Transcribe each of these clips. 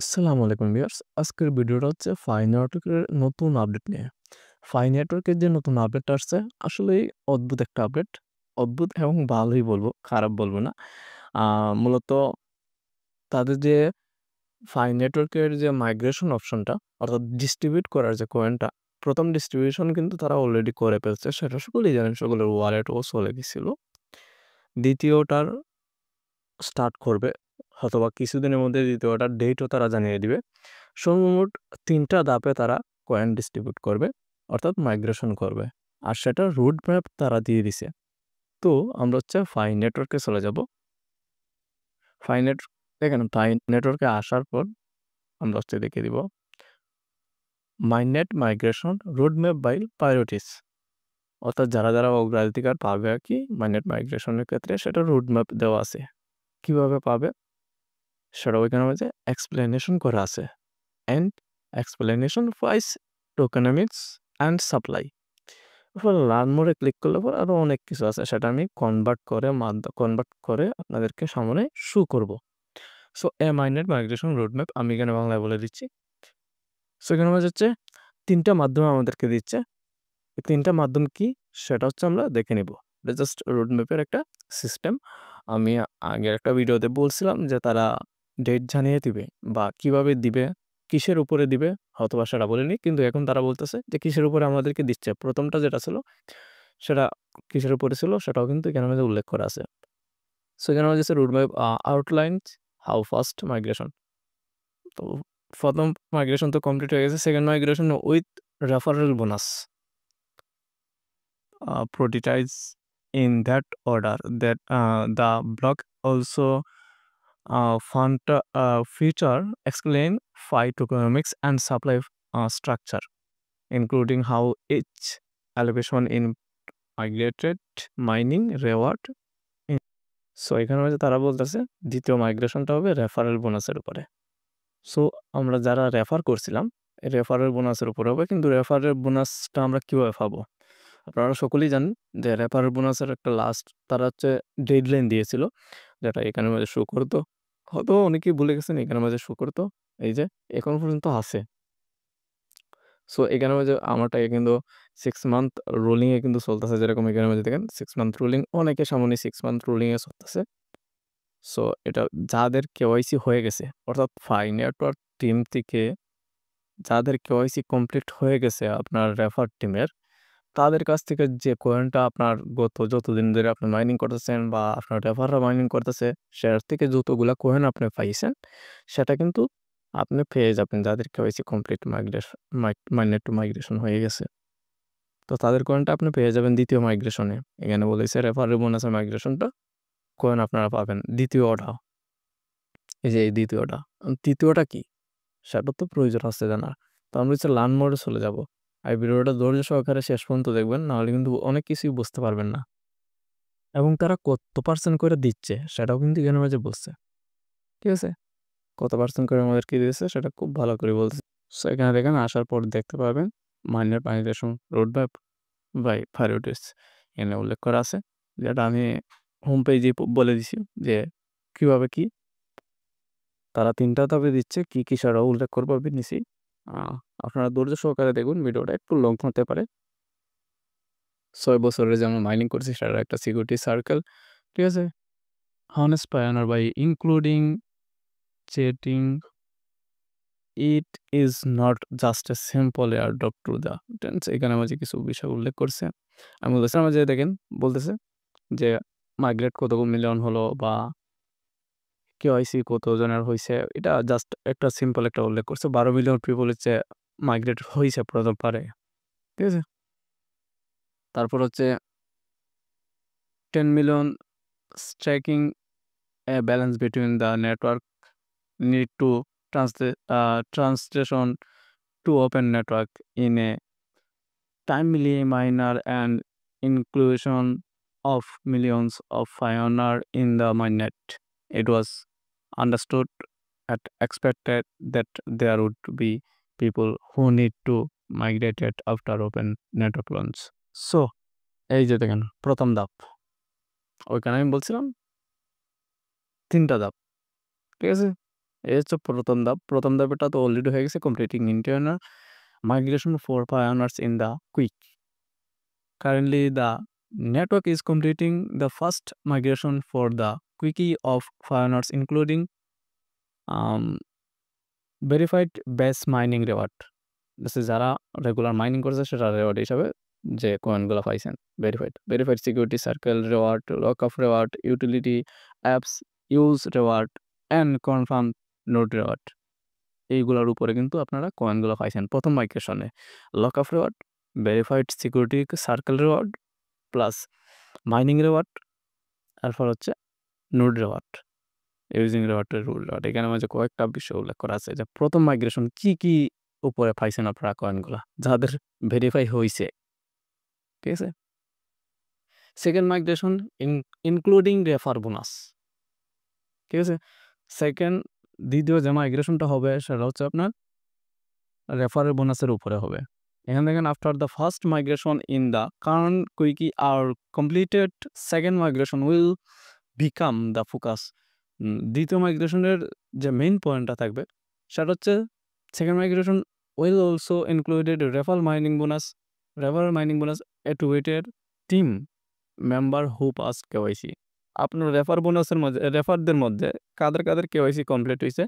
আসসালামু আলাইকুম ভিউয়ার্স। আজকের ভিডিওটা হচ্ছে ফাই নেটওয়ার্কের নতুন আপডেট নিয়ে। ফাই নেটওয়ার্কের যে নতুন আপডেটটা আসছে আসলেই অদ্ভুত একটা আপডেট। অদ্ভুত এবং ভালোই বলবো, খারাপ বলবো না। আ মূলত তাদের যে ফাই নেটওয়ার্কের যে মাইগ্রেশন অপশনটা অর্থাৎ ডিস্ট্রিবিউট করার যে কয়েনটা, ১ম ডিস্ট্রিবিউশন কিন্তু তারা অলরেডি করে ফেলছে। সেটা সকলেই জানেন, সকলের ওয়ালেটও চলে গেছিল। দ্বিতীয়টার স্টার্ট করবে হয়তোবা কিছুদিনের মধ্যে, দ্বিতীয়টার ডেটও তারা জানিয়ে দিবে। সর্বমোট ৩ টা ধাপে তারা কয়েন ডিস্ট্রিবিউট করবে অর্থাৎ মাইগ্রেশন করবে। আর সেটার রুট ম্যাপ তারা দিয়ে দিছে। তো আমরা হচ্ছে ফাই নেটওয়ার্কে চলে যাব। ফাই নেট দেখেন, ফাই নেটওয়ার্কে আসার পর আমরা হচ্ছে দেখিয়ে দিব mainnet migration route map by priorities. অর্থাৎ যারা অগ্রাধিকার পাবে আরকি মাইনেট মাইগ্রেশনের ক্ষেত্রে সেটা রুট ম্যাপ দেওয়া আছে। কিভাবে পাবে সেটা ওইখানের মধ্যে এক্সপ্লেনেশন করা আছে। And explanation price, tokenomics and supply. এরপর লার্ন মোডে ক্লিক করলে পর আরও অনেক কিছু আছে, সেটা আমি কনভার্ট করে আপনাদেরকে সামনে শো করব। সো এ মাইনেট মাইগ্রেশন রোডম্যাপ আমি এখানে বাংলায় বলে দিচ্ছি। সো এখানে হচ্ছে ৩ টা মাধ্যম আমাদেরকে দিচ্ছে। এই ৩ টা মাধ্যম কি সেটা হচ্ছে আমরা দেখে নিব। এটা জাস্ট রোডম্যাপের একটা সিস্টেম। আমি আগের একটা ভিডিওতে বলছিলাম যে তারা ডেট জানিয়ে দিবে বা কিভাবে দিবে, কিসের উপরে দিবে হয়তোবা সেটা বলিনি। কিন্তু এখন তারা বলতেছে যে কিসের উপরে আমাদেরকে দিচ্ছে। ১টা যেটা ছিল সেটা কিসের উপরে ছিল সেটাও কিন্তু এখানের মধ্যে উল্লেখ করা আছে। সো এখানে হচ্ছে রোডম্যাপ আউটলাইনস হাউ ফাস্ট মাইগ্রেশন। তো ১ম মাইগ্রেশন তো কমপ্লিট হয়ে গেছে। Second migration with referral bonus. Prioritize in that order. That the block also feature explain phytoeconomics and supply structure, including how each elevation in migrated mining reward. So এখানে হচ্ছে তারা বলতেছে দ্বিতীয় মাইগ্রেশনটা হবে রেফারেল বোনাসের উপরে। সো আমরা যারা রেফার করছিলাম রেফারেল বোনাসের উপরে হবে। কিন্তু রেফারেল বোনাসটা আমরা কীভাবে পাবো? আপনারা সকলেই জানেন যে রেফারেল বোনাসের একটা লাস্ট তারা হচ্ছে ডেডলাইন দিয়েছিল, যেটা এখানের মাঝে শো করতো। হয়তো অনেকেই ভুলে গেছেন, এখানের মাঝে শো করতো। এই যে এখন পর্যন্ত আছে। সো এখানের মাঝে আমারটাকে কিন্তু 6 মান্থ রোলিংয়ে কিন্তু চলতেছে। যেরকম এখানের মাঝে দেখেন 6 মান্থ রোলিং, অনেকের সামনে 6 মান্থ রোলিংয়ে চলতেছে। সো এটা যাদের কেওয়াইসি হয়ে গেছে অর্থাৎ ফাই নেটওয়ার্ক টিম থেকে যাদের কেওয়াইসি কমপ্লিট হয়ে গেছে আপনার রেফার টিমের, তাদের কাছ থেকে যে কয়েনটা আপনার গত যতদিন ধরে আপনি মাইনিং করতেছেন বা আপনার রেফাররা মাইনিং করতেছে, সেটার থেকে যতগুলা কয়েন আপনি পাইছেন সেটা কিন্তু আপনি পেয়ে যাবেন যাদের KYC complete mainnet to migration হয়ে গেছে। তো তাদের কয়েনটা আপনি পেয়ে যাবেন দ্বিতীয় মাইগ্রেশনে। এখানে বলেছে রেফারেল বোনাসের মাইগ্রেশনটা কয়েন আপনারা পাবেন দ্বিতীয়টা। এই যে এই দ্বিতীয়টা। তৃতীয়টা কি সেটা তো প্রয়োজন আছে জানার। তো আমরা হচ্ছে লার্ন মোডে চলে যাব। আর ভিডিওটা ধৈর্য সহকারে শেষ পর্যন্ত দেখবেন, নাহলে কিন্তু অনেক কিছুই বুঝতে পারবেন না। এবং তারা কত পার্সেন্ট করে দিচ্ছে সেটাও কিন্তু এখানে মাঝে বলছে। ঠিক আছে? কত পার্সেন্ট করে আমাদেরকে দিয়েছে সেটা খুব ভালো করে বলছে। সো এখানে দেখেন আসার পর দেখতে পাবেন মাইনের মাইগ্রেশন রোডম্যাপ বাই প্রায়োরিটিস এখানে উল্লেখ করা আছে। যেটা আমি হোম পেজে বলে দিছি যে কীভাবে কি তারা ৩ টা ধাপে দিচ্ছে, কি সেটাও উল্লেখ করবো আমি নিছি। আপনারা ধৈর্য সহকারে দেখুন, ভিডিওটা একটু লং হতে পারে। ৬ বছরের যে আমরা মাইনিং করছি সেটার একটা সিকিউরিটি সার্কেল। ঠিক আছে? Honest pioneer by including stating it is not just a simple airdrop to the audience. এখানে মাঝে কিছু বিষয় উল্লেখ করছে। আমি বলতেছিলাম যে দেখেন বলতেছে যে মাইগ্রেট কত মিলিয়ন হলো বা কেওয়াইসি কতজনের হইছে, এটা জাস্ট একটা সিম্পল একটা উল্লেখ করছে। ১২ মিলিয়ন পিপল হচ্ছে মাইগ্রেট হইছে প্রথমবারে। ঠিক আছে? তারপর হচ্ছে 10 million striking a balance between the network need to translation to open network in a timely manner and inclusion of millions of pioneer in the mainnet. It was understood and expected that there would be people who need to migrate it after open network launch. So এই যে দেখেন প্রথম ধাপ ওইখানে আমি বলছিলাম 3টা ধাপ, ঠিক আছে? এই হচ্ছে প্রথম ধাপটা তো অলরেডি হয়ে গেছে, completing internal migration for pioneers in the quick. Currently, the network is completing the first migration for the quickie of pioneers, including um, verified base mining reward. যারা রেগুলার মাইনিং করছে সেটা রেওয়ার্ড হিসাবে যে কয়েনগুলো পাইছেন, verified security circle reward, lock of reward, utility apps use reward and confirm note reward, এইগুলোর উপরে কিন্তু আপনারা কয়েনগুলো পাইছেন প্রথম মাইগ্রেশনে। Lock of reward, verified security circle reward plus mining reward, তারপর হচ্ছে নোড রেওয়ার্ড, ইউজিং রেওয়ার্ডের রুল রেওয়ার্ড। এখানে মাঝে কয়েকটা বিষয় উল্লেখ করা আছে যে প্রথম মাইগ্রেশন কি উপরে পাইছেন আপনারা কয়েনগুলা যাদের ভেরিফাই হয়েছে, ঠিক আছে? Second migration including refer bonus, ঠিক আছে? দ্বিতীয় যে মাইগ্রেশনটা হবে সেটা হচ্ছে আপনার রেফারের বোনাসের উপরে হবে। এখানে দেখেন after the first migration in the current quickie are completed, second migration will become the focus. দ্বিতীয় মাইগ্রেশনের যে মেইন পয়েন্টটা থাকবে সেটা হচ্ছে second migration will also included refer mining bonus actuated team member who pass KYC. আপনার রেফারদের মধ্যে কাদের কেওয়াইসি কমপ্লিট হয়েছে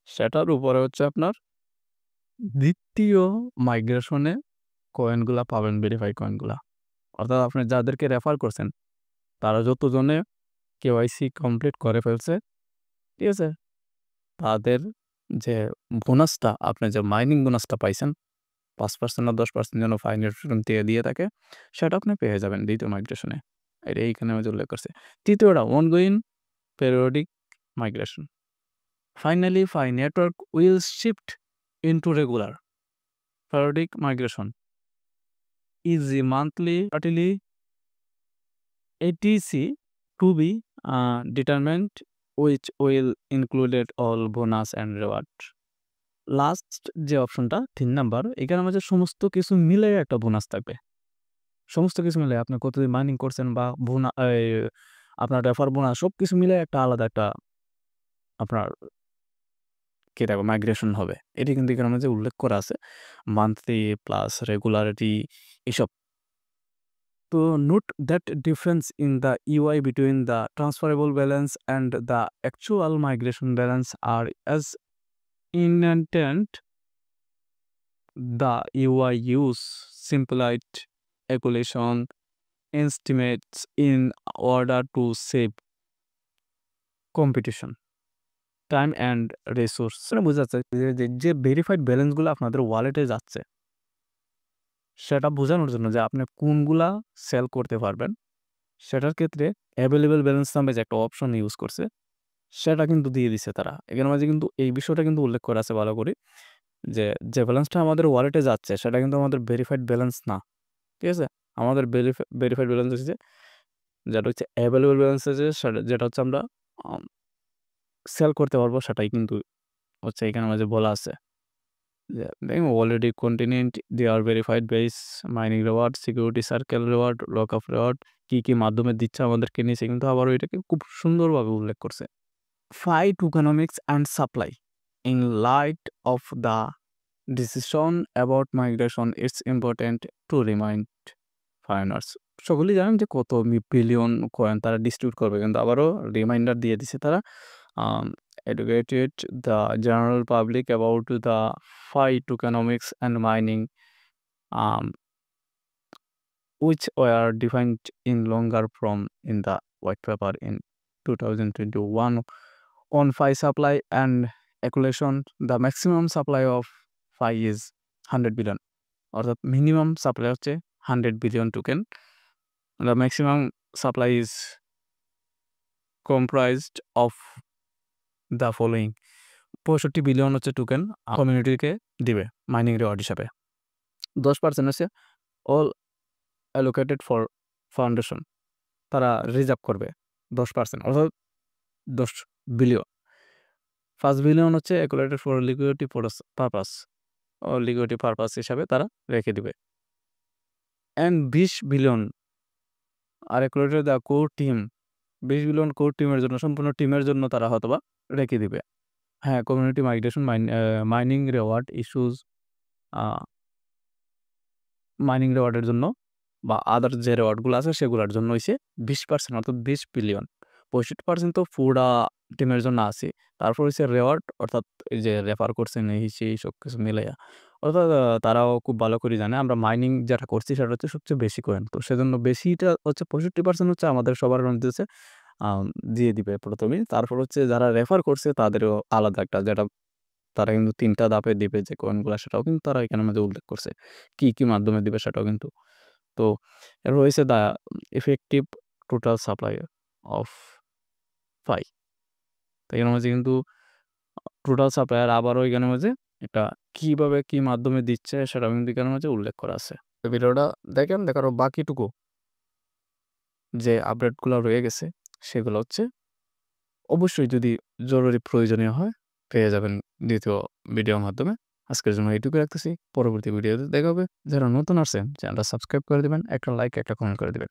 সেটার উপরে হচ্ছে আপনার দ্বিতীয় মাইগ্রেশনে কয়েনগুলা পাবেন, ভেরিফাই কয়েনগুলা। অর্থাৎ আপনি যাদেরকে রেফার করছেন তারা যতজনে কেওয়াইসি কমপ্লিট করে ফেলছে, ঠিক আছে, তাদের যে বোনাসটা, আপনি যে মাইনিং বোনাসটা পাইছেন 5% না 10% যেন ফাইনাল দিয়ে থাকে, সেটা আপনি পেয়ে যাবেন দ্বিতীয় মাইগ্রেশনে। এটা এইখানে উল্লেখ করছে। তৃতীয়টা ongoing periodic migration. Finally network will shift into regular periodic migration is a monthly quarterly ATC to be determined, which will include all bonus and reward. Last যে অপশনটা 3 নাম্বার, এখানে আমাদের সমস্ত কিছু মিলে একটা বোনাস থাকবে। সমস্ত কিছু মিলে আপনি কতদিন মাইনিং করছেন বা আপনার রেফার বোনাস সবকিছু মিলে একটা আলাদা একটা আপনার কি থাকবে, মাইগ্রেশন হবে। এটি কিন্তু এখানে আমাদের উল্লেখ করা আছে, মান্থলি প্লাস রেগুলারিটি এসব। তো note that difference in the UI between the transferable balance and the actual migration balance are as intent. The UI use simplified calculation estimates in order to save competition, time and resource. বোঝা যাচ্ছে যে verified ব্যালেন্সগুলো আপনাদের ওয়ালেটে যাচ্ছে সেটা বোঝানোর জন্য যে আপনি কোনগুলা সেল করতে পারবেন, সেটার ক্ষেত্রে অ্যাভেলেবেল ব্যালেন্স নামে যে একটা অপশন ইউজ করছে সেটা কিন্তু দিয়ে দিছে তারা। এখানে মাঝে কিন্তু এই বিষয়টা কিন্তু উল্লেখ করা আছে ভালো করে, যে ব্যালেন্সটা আমাদের ওয়ালেটে যাচ্ছে সেটা কিন্তু আমাদের ভেরিফাইড ব্যালেন্স না, ঠিক আছে? আমাদের ভেরিফাইড ব্যালেন্স হচ্ছে যেটা হচ্ছে অ্যাভেলেবেল ব্যালেন্স আছে, যেটা হচ্ছে আমরা সেল করতে পারবো, সেটাই কিন্তু হচ্ছে এখানে মাঝে বলা আছে যে already continent they are verified base mining reward, security circle reward, lock of reward কি মাধ্যমে দিচ্ছে আমাদেরকে নিচে কিন্তু আবারও এটাকে খুব সুন্দরভাবে উল্লেখ করছে। Fight tokenomics and supply. In light of the decision about migration, it's important to remind ফাইনার্স। সকলেই জানেন যে কত বিলিয়ন কয়েন তারা ডিস্ট্রিবিউট করবে, কিন্তু আবারও রিমাইন্ডার দিয়ে দিছে তারা, educated the general public about the fight tokenomics and mining, which were defined in longer form in the white paper in 2021 on phi supply and accumulation. The maximum supply of phi is 100 billion, অর্থাৎ minimum supply হচ্ছে 100 billion token. The maximum supply is comprised of the following: 65 billion হচ্ছে token কমিউনিটিকে দিবে mining reward হিসাবে। 10% হচ্ছে all allocated for foundation, তারা reserve করবে 10%, অর্থাৎ 10 বিলিয়ন। 5 বিলিয়ন হচ্ছে অ্যালোকেটেড ফর লিকুইডিটি পারপাস ও লিকুইডিটি পারপাস হিসাবে তারা রেখে দিবে। And 20 billion are allocated the core team 20 billion core টিমের জন্য, সম্পূর্ণ টিমের জন্য তারা হয়তোবা রেখে দিবে। হ্যাঁ, community migration, mining reward issues, মাইনিং রিওয়ার্ডের জন্য বা আদার যে রিওয়ার্ডগুলো আছে সেগুলোর জন্য হইছে 20% অর্থাৎ 20 বিলিয়ন। 65% তো পুরা টিমের জন্য আছে। তারপর হইছে রিওয়ার্ড, অর্থাৎ এই যে রেফার করছেন এই সেই সবকিছু মিলাইয়া। অর্থাৎ তারাও খুব ভালো করে জানে আমরা মাইনিং যেটা করছি সেটা হচ্ছে সবচেয়ে বেশি কয়েন। তো সেজন্য বেশিটা হচ্ছে 65% হচ্ছে আমাদের সবার মধ্যে হচ্ছে আম দিয়ে দিবে ১ম এই। তারপর হচ্ছে যারা রেফার করছে তাদেরও আলাদা একটা, যেটা তারা কিন্তু ৩ টা ধাপে দিবে যে কয়েনগুলা, সেটাও কিন্তু তারা এখানের মধ্যে উল্লেখ করছে। কি মাধ্যমে দিবে সেটাও কিন্তু। তো এর রয়েছে the effective total supply of Pi. তো এখানের মাঝে কিন্তু টোটাল সাপ্লাই, আর আবারও এখানের মাঝে এটা কিভাবে কি মাধ্যমে দিচ্ছে সেটাও কিন্তু এখানের মাঝে উল্লেখ করা আছে। তো ভিডিওটা দেখেন, দেখার বাকিটুকু যে আপডেটগুলো রয়ে গেছে সেগুলো হচ্ছে অবশ্যই যদি জরুরি প্রয়োজনীয় হয় পেয়ে যাবেন ২য় ভিডিওর মাধ্যমে। আজকের জন্য এইটুকুই রাখতেছি। পরবর্তী ভিডিওতে দেখা হবে। যারা নতুন আসছেন চ্যানেলটা সাবস্ক্রাইব করে দিবেন, একটা লাইক, একটা কমেন্ট করে দিবেন।